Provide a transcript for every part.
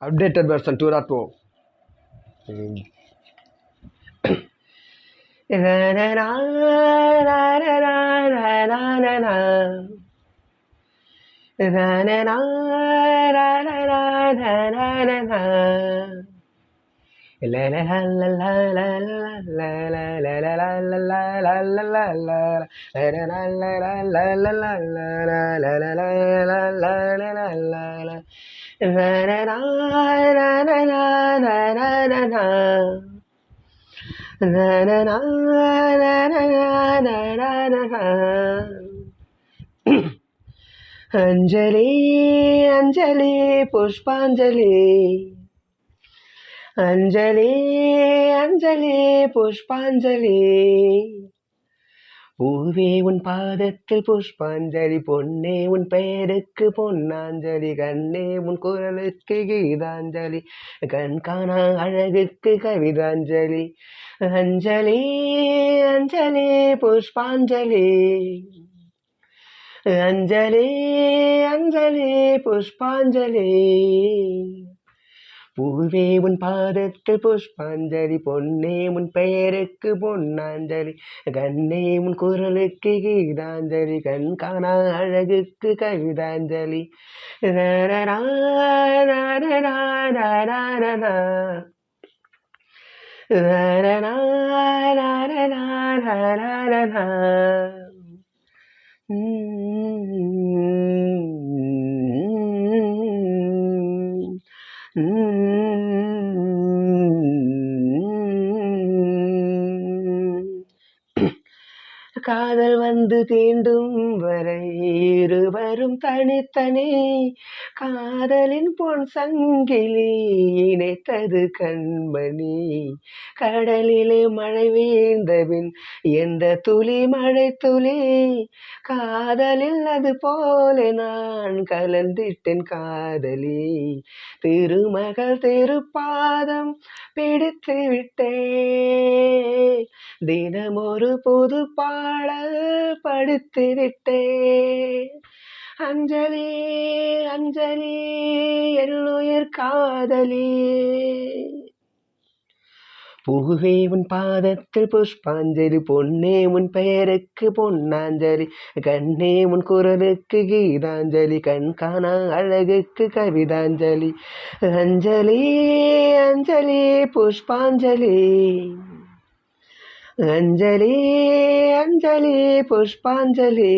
updated version 2.0. Anjali Anjali पुष्पांजलि अंजलि अंजलि पुष्पांजलि பூவே உன் பாதத்தில் புஷ்பாஞ்சலி பொன்னே உன் பெயருக்கு பொன்னாஞ்சலி கண்ணே உன் குரலுக்கு கீதாஞ்சலி கண்காணா அழகுக்கு கவிதாஞ்சலி அஞ்சலி அஞ்சலி புஷ்பாஞ்சலி அஞ்சலி அஞ்சலி புஷ்பாஞ்சலி பூவே உன் பாதத்தில் புஷ்பாஞ்சலி பொன்னே உன் பெயருக்கு பொன்னாஞ்சலி கண்ணே உன் குரலுக்கு கீதாஞ்சலி கண்காணா அழகுக்கு கவிதாஞ்சலி காதல் வந்து தீண்டும் வரை இருவரும் தனித்தனி காதலின் பொன் சங்கிலி இணைத்தது கண்மணி கடலிலே மழை வீழ்ந்தபின் எந்த துளி மழை துளி காதலில் அது போல நான் கலந்திட்டேன் காதலி திருமகள் திருப்பாதம் பிடித்து விட்டேன் தினம் ஒரு புது பாடல் படித்து விட்டேன் அஞ்சலி அஞ்சலி என்னுயிர் காதலி பூவே உன் பாதத்தில் புஷ்பாஞ்சலி பொன்னே உன் பெயருக்கு பொன்னாஞ்சலி கண்ணே உன் குரலுக்கு கீதாஞ்சலி கண்காணா அழகுக்கு கவிதாஞ்சலி அஞ்சலி அஞ்சலி புஷ்பாஞ்சலி अंजलि अंजलि पुष्पांजलि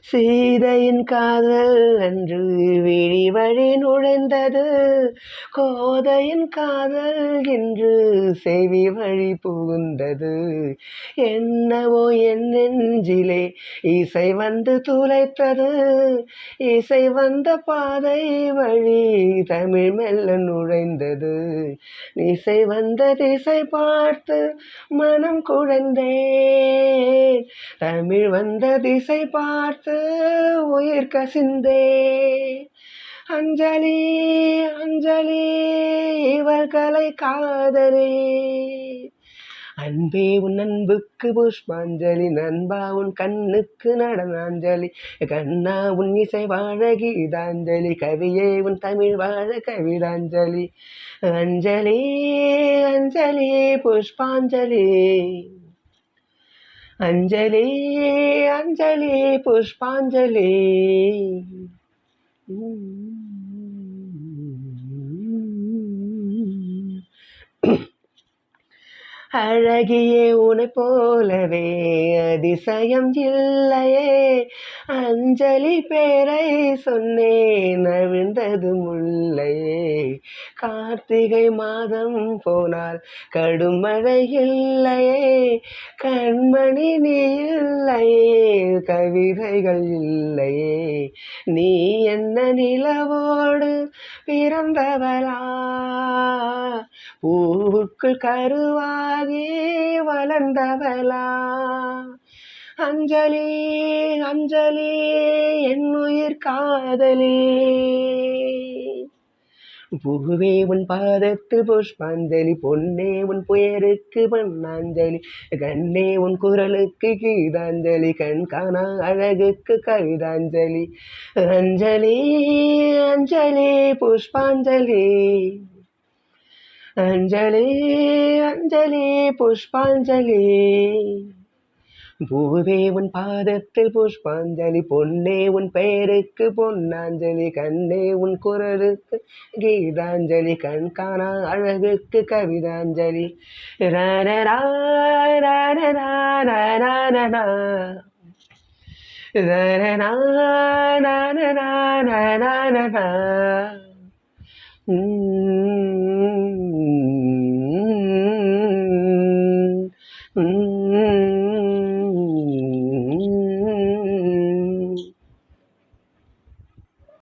சீதையின் காதல் அன்று விழி வழி நுழைந்தது கோதையின் காதல் என்று செவி வழி புகுந்தது என்னவோ என் நெஞ்சிலே இசை வந்து துளைத்தது இசை வந்த பாதை வழி தமிழ் மெல்ல நுழைந்தது இசை வந்த திசை பார்த்து மனம் குழந்தேன் தமிழ் வந்த திசை பார்த்து உயிர் கசிந்தே அஞ்சலி அஞ்சலி இவர்களை காதலி அன்பே உன் அன்புக்கு புஷ்பாஞ்சலி நண்பா உன் கண்ணுக்கு நடனாஞ்சலி கண்ணா உன் இசை வாழ கீதாஞ்சலி கவியே உன் தமிழ் வாழ கவிதாஞ்சலி அஞ்சலி அஞ்சலி புஷ்பாஞ்சலி अंजलि अंजलि पुष्पांजलि அழகியே உனை போலவே அதிசயம் இல்லையே அஞ்சலி பேரை சொன்னேன் அவிழ்ந்தது முல்லையே கார்த்திகை மாதம் போனால் கடும் மழை இல்லையே கண்மணி நீ இல்லையே கவிதைகள் இல்லையே நீ என்ன நிலவோடு பிறந்தவளா பூவுக்குள் கருவாகி வளர்ந்தவளா அஞ்சலி அஞ்சலி என்னுயிர் காதலி பூவே உன் பாதத்தில் புஷ்பாஞ்சலி, பொன்னே உன் புயருக்கு பொன்னாஞ்சலி, கண்ணே உன் குரலுக்கு கீதாஞ்சலி, கண் காணா அழகுக்கு கவிதாஞ்சலி. அஞ்சலி அஞ்சலி புஷ்பாஞ்சலி, அஞ்சலி அஞ்சலி புஷ்பாஞ்சலி. பூவே உன் பாதத்தில் புஷ்பாஞ்சலி, பொன்னே உன் பெயருக்கு பொன்னாஞ்சலி, கண்ணே உன் குரலுக்கு கீதாஞ்சலி, கண் காணா அழகுக்கு கவிதாஞ்சலி. ரரரா, ரரரா, ரரரா. ரரரா, ரரரா, ரரரா.